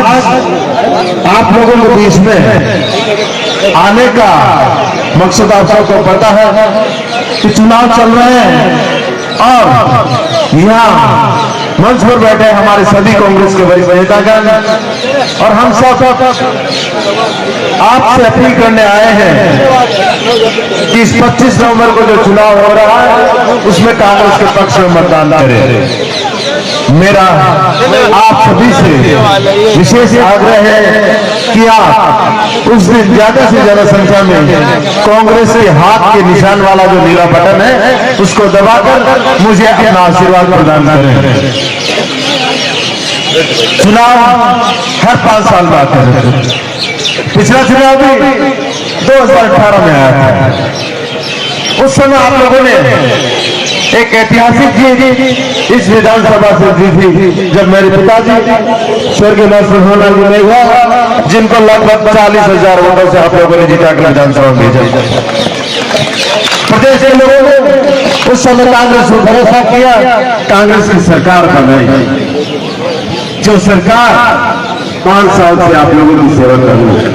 आज आप लोगों के बीच में आने का मकसद आप सबको पता है कि चुनाव चल रहे हैं और यहाँ मंच पर बैठे हमारे सभी कांग्रेस के वरिष्ठ नेतागण और हम सब आपसे अपील करने आए हैं कि इस 25 नवंबर को जो चुनाव हो रहा है उसमें कांग्रेस के पक्ष में मतदान करें। मेरा आप सभी से विशेष आग्रह है कि आप उस दिन ज्यादा से ज्यादा संख्या में कांग्रेस के हाथ के निशान वाला जो नीला बटन है उसको दबाकर मुझे अपना आशीर्वाद प्रदान करें। चुनाव हर 5 साल बाद है। पिछला चुनाव भी 2018 में आया था। उस समय आप लोगों ने एक ऐतिहासिक जीत इस विधानसभा से जीती थी जब मेरे पिताजी स्वर्गीय नरसिम्हा जी ने हुआ, जिनको लगभग 40,000 वोटों से आप लोगों ने जिताकर विधानसभा में भेजा। प्रदेश के लोगों ने उस समय कांग्रेस पर भरोसा किया, कांग्रेस की सरकार बनाई, जो सरकार 5 साल से आप लोगों की सेवा कर रही है।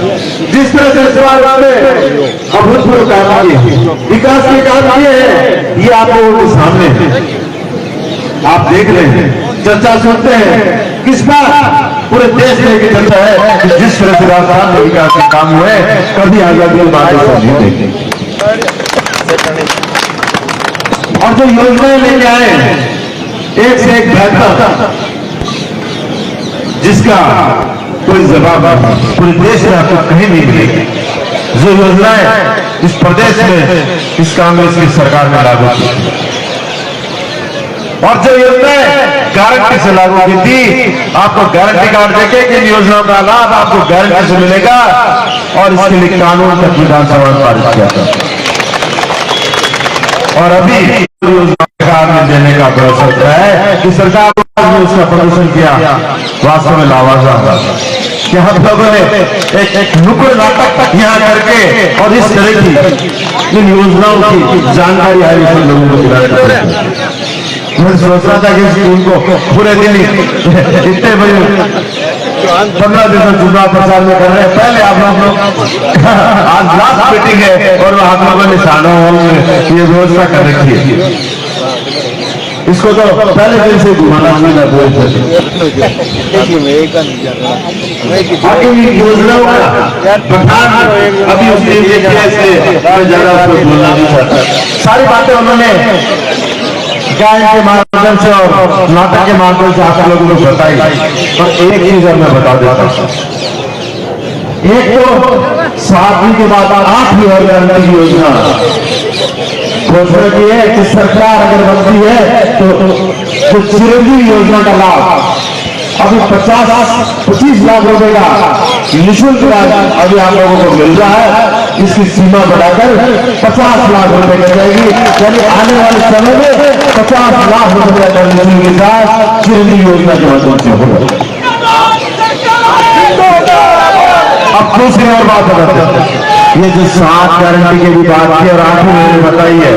जिस तरह से सरकार में अभूतपूर्व काम किए, विकास के काम किए हैं, ये आप लोगों के सामने है। आप देख रहे हैं, चर्चा सुनते हैं, किस बात पूरे देश में की चर्चा है कि जिस तरह से राजस्थान में विकास के काम हुए कभी आजादी के बाद नहीं देखे। और जो योजनाएं लेके आए एक से एक बेहतर, जिसका कोई जवाब पूरे देश में आपको कहीं नहीं मिलेगी। जो योजनाएं इस प्रदेश में इस कांग्रेस की सरकार ने लागू की और जो योजनाएं गारंटी से लागू की थी, आपको गारंटी कार्ड देके कि इन योजनाओं का लाभ आपको गारंटी से मिलेगा और इसके लिए कानून तक विधानसभा में पारित किया था। और अभी सरकार ने देने का भरोसा है कि सरकार ने उसका प्रदर्शन किया, वास्तव में लावाजा कि हम लोगों ने एक नुक्कड़ नाटक यहाँ करके और इस तरह की इन योजनाओं की जानकारी आई सब लोगों को दिलाया। मैं सोच रहा था कि उनको पूरे दिन इतने बजे 15 दिन से चुनाव प्रचार में कर रहे हैं। पहले आप लोग आज लास्ट मीटिंग है और आप लोगों ने शानों में ये व्यवस्था कर रखी है। इसको तो पहले दिन से घुमाना चाहिए योजनाओं का अभी उसने ज्यादा बोलना नहीं चाहता। सारी बातें उन्होंने गायन के माध्यम से और नाटक के माध्यम से आप लोगों को बताई। और एक चीज और मैं बता देता हूं, एक तो 7वीं के बाद 8वीं और गारंटी की योजना घोषणा की है कि सरकार अगर बनती है तो चिरंजीवी योजना का लाभ अभी 25 लाख रुपए का निःशुल्क अभी आप लोगों को मिल रहा है। इसकी सीमा बढ़ाकर 50 लाख रुपए कर जाएगी, यानी आने वाले समय में 50 लाख रुपए का निःशुल्क के साथ चिरंजीवी योजना के माध्यम से होगा। अब दूसरी और बात बताते हैं, ये जो 7 गारंटी की भी बात की और 8वीं मैंने बताई है,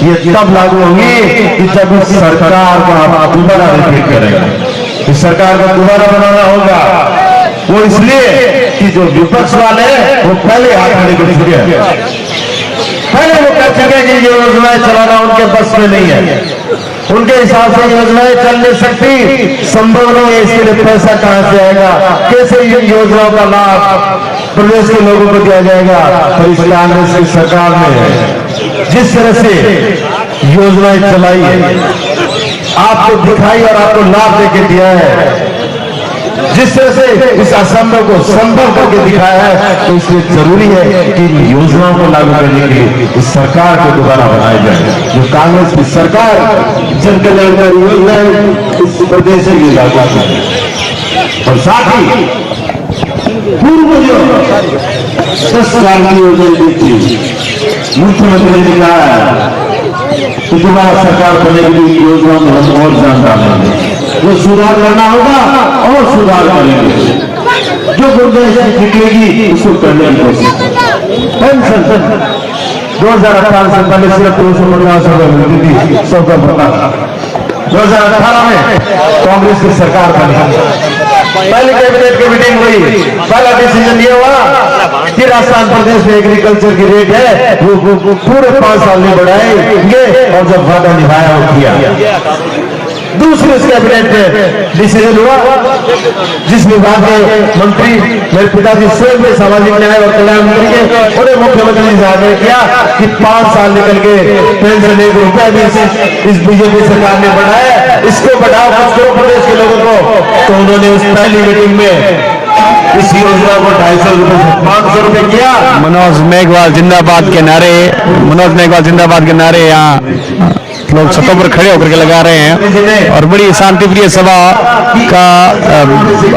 ये तब लागू होगी कि जब इस सरकार को आप दोबारा रिपीट करेंगे। इस सरकार को दोबारा बनाना होगा, वो इसलिए कि जो विपक्ष वाले वो पहले हाथ खड़े कर चुके हैं, पहले वो कह चुके कि ये योजनाएं चलाना उनके बस में नहीं है, उनके हिसाब से योजनाएं चल नहीं सकती, संभव नहीं है, इसके लिए पैसा कहां से आएगा, कैसे इन योजनाओं का लाभ प्रदेश के लोगों को दिया जाएगा। तो इस कांग्रेस की सरकार ने जिस तरह से योजनाएं चलाई है, आपको दिखाई और आपको लाभ देके दिया है, जिस तरह से इस असंभव को संभव करके दिखाया है, तो इसलिए जरूरी है कि इन योजनाओं को लागू करने के लिए इस सरकार को दोबारा बनाया जाए। जो कांग्रेस की सरकार जन कल्याणकारी योजनाएं इस प्रदेश के लिए लागू की और साथ ही पूर्व जो 10 साल की योजना दी थी, मुख्यमंत्री ने कहा है कि दोबारा सरकार बनेगी, योजना में हम और जान डालेंगे, जो सुधार करना होगा और सुधार करेंगे, जो गुंजाइश निकलेगी उसको करने की कोशिश। पेंशन 2018 से पहले सिर्फ 250 रुपए मिलती थी, सबका पता। 2018 में कांग्रेस की सरकार बनी पहले कैबिनेट की मीटिंग हुई, पहला डिसीजन ये हुआ कि राजस्थान प्रदेश में एग्रीकल्चर की रेट है वो पूरे 5 साल में बढ़ाएंगे, और जब वादा निभाया वो किया। दूसरे कैबिनेट में डिसीजन हुआ, जिस विभाग के मंत्री मेरे पिताजी स्वयं में सामाजिक न्याय और कल्याण मंत्री के, उन्हें मुख्यमंत्री से आग्रह किया कि 5 साल निकल के पेंशन 1 रुपया भी इस बीजेपी सरकार ने बढ़ाया, इसको बढ़ाओ कुछ करो प्रदेश के लोगों को। तो उन्होंने उस पहली मीटिंग में इस योजना को 250 रुपए से 500 रुपए किया। मनोज मेघवाल जिंदाबाद के नारे, मनोज मेघवाल जिंदाबाद के नारे यहाँ लोग छतों पर खड़े होकर के लगा रहे हैं, और बड़ी शांतिप्रिय सभा का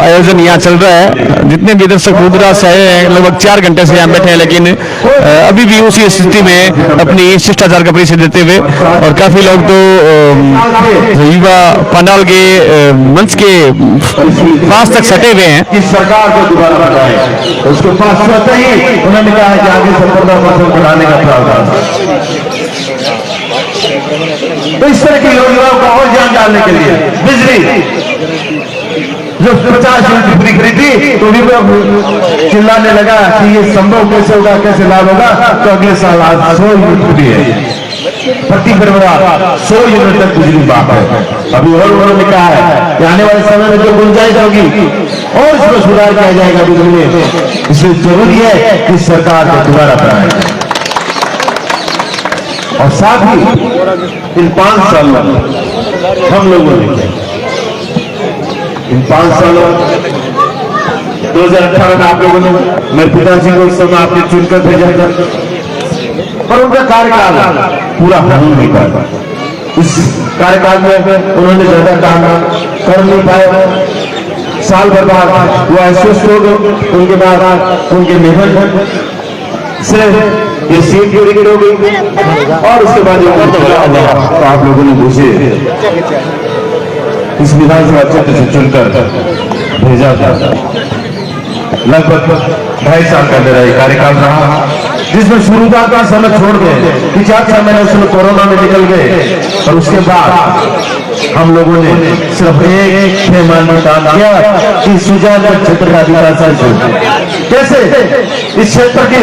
आयोजन यहाँ चल रहा है। जितने भी दर्शक दूर से आए हैं, लगभग 4 घंटे से यहाँ बैठे हैं, लेकिन अभी भी उसी स्थिति में अपनी शिष्टाचार का परिचय देते हुए, और काफी लोग तो युवा पंडाल के मंच के पास तक सटे हुए हैं। इस सरकार को दोबारा बनाए, उसके पास स्वतः ही उन्होंने कहा है कि आगे 17% बढ़ाने का प्रावधान। तो इस तरह की योजनाओं का और ध्यान डालने के लिए बिजली जो 50 यूनिट फ्री खरीदी, तो भी चिल्लाने लगा कि ये संभव कैसे होगा, कैसे लाभ होगा। तो अगले साल आज 100 यूनिट फ्री है, प्रति परिवार 100 यूनिट तक बिजली बात है। अभी और उन्होंने कहा है कि आने वाले समय में जो गुंजाइश होगी और इसमें सुधार किया जाएगा बिजली में। इसलिए जरूरी है कि सरकार को दोबारा बनाए, और साथ ही इन 5 सालों हम लोगों ने, इन 5 सालों 2018 में आप लोगों ने मेरे पिताजी को उस समय आपने चुनकर भेजा था, पर उनका कार्यकाल पूरा हो नहीं पाया। इस कार्यकाल में उन्होंने ज्यादा काम कर नहीं पाए, साल भर बाद वो अस्वस्थ हो गए, उनके बाद उनके निधन से ये सीट की रिकॉर्ड हो गई, और उसके बाद तो आप लोगों ने मुझे इस विधानसभा क्षेत्र से चुनकर भेजा था। लगभग 2.5 साल का मेरा ये कार्यकाल रहा, जिसमें शुरुआत का समय छोड़ गए कि 4 महीने उसमें कोरोना में निकल गए, और उसके बाद हम लोगों ने सिर्फ एक पैमान में काम किया कि सुजानपुर क्षेत्र का विकास कैसे इस क्षेत्र की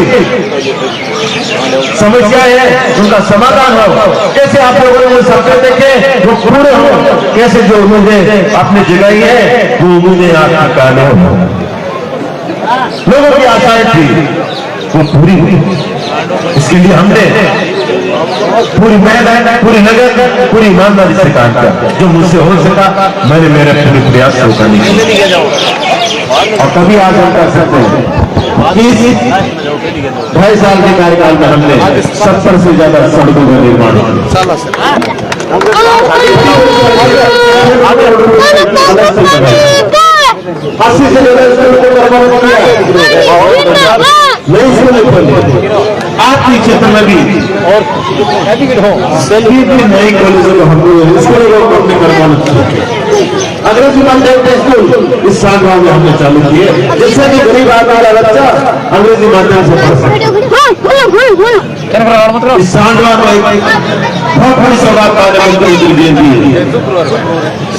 समस्या है उनका समाधान हो, कैसे आप लोगों ने सपने देखे वो पूरे हो, कैसे जो उम्मीदें आपने जगाई है वो उम्मीदें आपकी काले हो, लोगों की आशाएं थी वो पूरी हुई। इसके लिए हमने पूरी मेहनत, पूरी लगन, पूरी ईमानदारी से काम किया। जो मुझसे हो सका मैंने मेरे पूरे प्रयास को करने की, और कभी आज हम कर सकते हैं कि 2.5 साल के कार्यकाल में हमने 70 से ज्यादा सड़कों का निर्माण किया। 80 से ज्यादा स्कूलों को निर्माण किया, नई स्कूलें खोली। आपके क्षेत्र में भी और सभी नए कॉलेजों को हमने स्कूलों को अपने निर्माण किया। अंग्रेजी माध्यम स्कूल इस साल में हमने चालू किए, जिससे कि गरीब आदमी का बच्चा अंग्रेजी माध्यम से पढ़ सके। इस सांडवा में बहुत बड़ी सौगात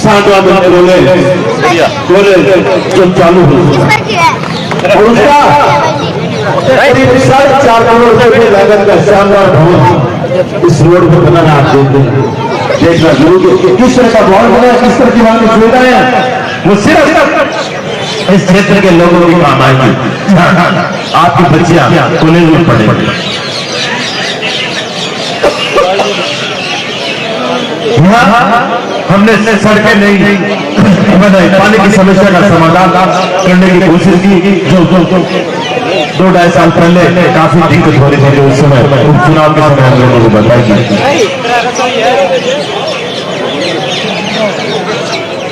सांडवा में कॉलेज जो चालू हो, और उसका 4.5 करोड़ रुपए की लागत का शानदार भवन इस रोड पर बनाना आप देखना जरूरी। किस तरह का भवन बना, किस तरह की वहां की सुविधाएं, वो सिर्फ इस क्षेत्र के लोगों की काम आएगी। आपकी बच्चियां कॉलेज में पढ़ेंगी। हमने सड़कें नहीं बनाई, पानी की समस्या का समाधान करने की कोशिश की। जो 2-2.5 साल पहले काफी दिक्कत हो रही थी, जो उस समय उपचुनाव के समय हम लोगों को बताई।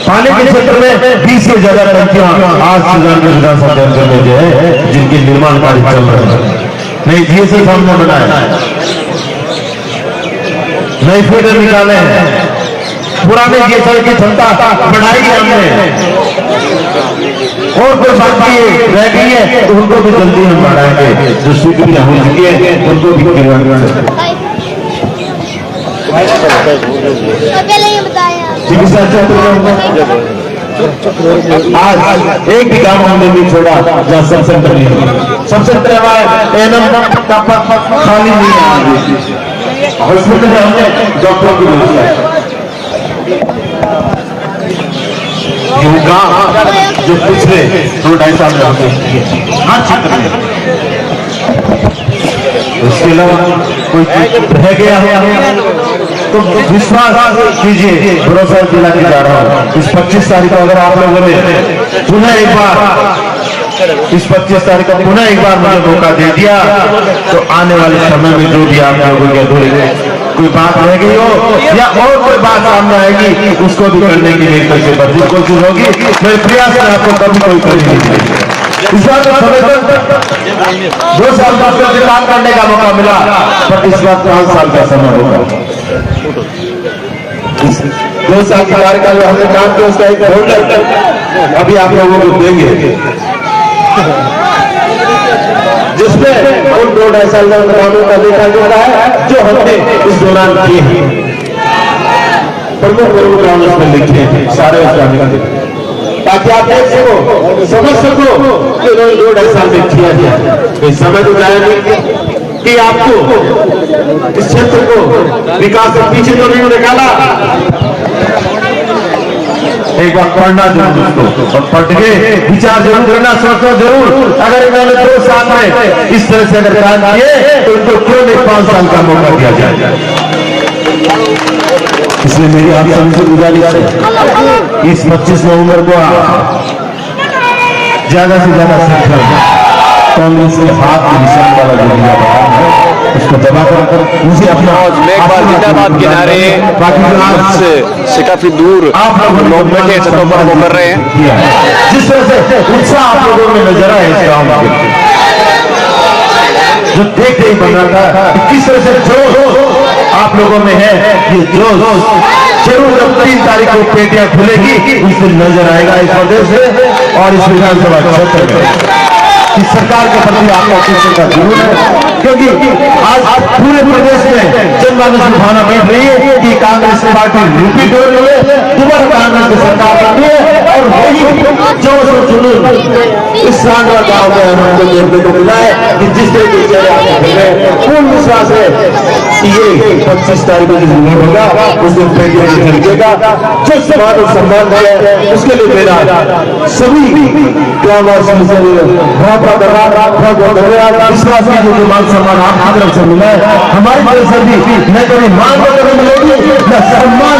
पानी के क्षेत्र में 20 से ज्यादा टंकियां आज सुजानपुर विधानसभा केंद्र में जो है जिनके निर्माण कार्य चल रहे हैं। नई जीएसएस हमने बनाया, नए फीडर निकाले हैं, पुराने जीएसएल की क्षमता बढ़ाई है हमने, और कोई बाकी रह गई है तो उनको भी जल्दी हम बढ़ाएंगे। जो स्वीकृतियां हो चुकी है उनको भी चिकित्सा क्षेत्र में आज एक भी काम हमने नहीं छोड़ा जहाँ सब सेंटर नहीं है। सब सेंटर हमारे एनएम का खाली नहीं है। हॉस्पिटल में हमने डॉक्टरों की व्यवस्था है। ये काम जो पिछले 2-2.5 साल में हमने हर क्षेत्र में, उसके अलावा कोई रह गया है तो विश्वास कीजिए, भरोसा दिला के जा रहा हूँ। इस 25 तारीख को अगर आप लोगों ने पुनः एक बार, इस 25 तारीख को पुनः एक बार मुझे मौका दे दिया तो आने वाले समय में जो भी आप लोगों के अधूरे कोई बात रह गई हो या और कोई बात सामने आएगी उसको भी करने की मेरी तरफ से भरपूर कोशिश होगी। मेरे प्रयास में आपको कभी कोई कमी नहीं मिलेगी। इस बार तो समय तक 2 साल से काम करने का मौका मिला, पर इस बार 5 साल का समय होगा। 2 साल के कार्यकाल में हमने काम किया, उसका एक होल्डर अभी आप लोगों को देंगे, जिसमें उन 2-2.5 साल कामों का देखा जाता है जो हमने इस दौरान किए हैं। प्रमुख प्रमुख काम उसमें लिखे हैं सारे उसका, ताकि आप देख सको, समझ सको कि 2-2.5 साल में किया गया। कोई समय तो जाए नहीं कि आपको इस क्षेत्र को विकास से पीछे तो नहीं निकाला। एक बार पढ़ना जरूर उसको, और पढ़ के विचार जरूर करना, सोचना जरूर। अगर इन्होंने 2 साल में इस तरह से अगर काम किए तो इनको क्यों नहीं 5 साल का मौका दिया जाए। इसलिए मेरी आप सबसे गुजारिश है, इस 25 नवंबर को ज्यादा से ज्यादा संख्या कांग्रेस के हाथ में निशान वाला जो दिया है उसको दबा कर मुझे अपना मेघवाल जिंदाबाद के नारे से काफी दूर आप लोग बैठे छतों पर वो कर रहे हैं। जिस तरह से उत्साह आप लोगों में नजर आए इस गाँव में, जो देख नहीं बन रहा था, किस तरह से जोश आप लोगों में है, ये जोश जरूर जब 3 तारीख को पेटियां खुलेगी उस दिन नजर आएगा इस प्रदेश से और इस विधानसभा क्षेत्र में। इस सरकार के प्रति आपका किसी का जरूर है, क्योंकि आज पूरे प्रदेश में जनमानस में भावना बैठ रही है कि कांग्रेस पार्टी रिपीट हो रही है, दोबारा कांग्रेस की सरकार बन रही है और वही जोश और जुनून इस सांगवा गांव में हमको देखने को मिला है कि जिस तरह के चेहरे आपको मिले, पूर्ण विश्वास है कि ये 25 तारीख को जो वोट होगा उस दिन पेटियां खरीदेगा। जो समान और सम्मान है उसके लिए मेरा सभी ग्रामवासियों से बहुत धन्यवाद। विश्वास कीजिए मान सम्मान आपकी तरफ से मिला है, हमारी तरफ से भी न कभी मान वगैरह मिलेगी न सम्मान।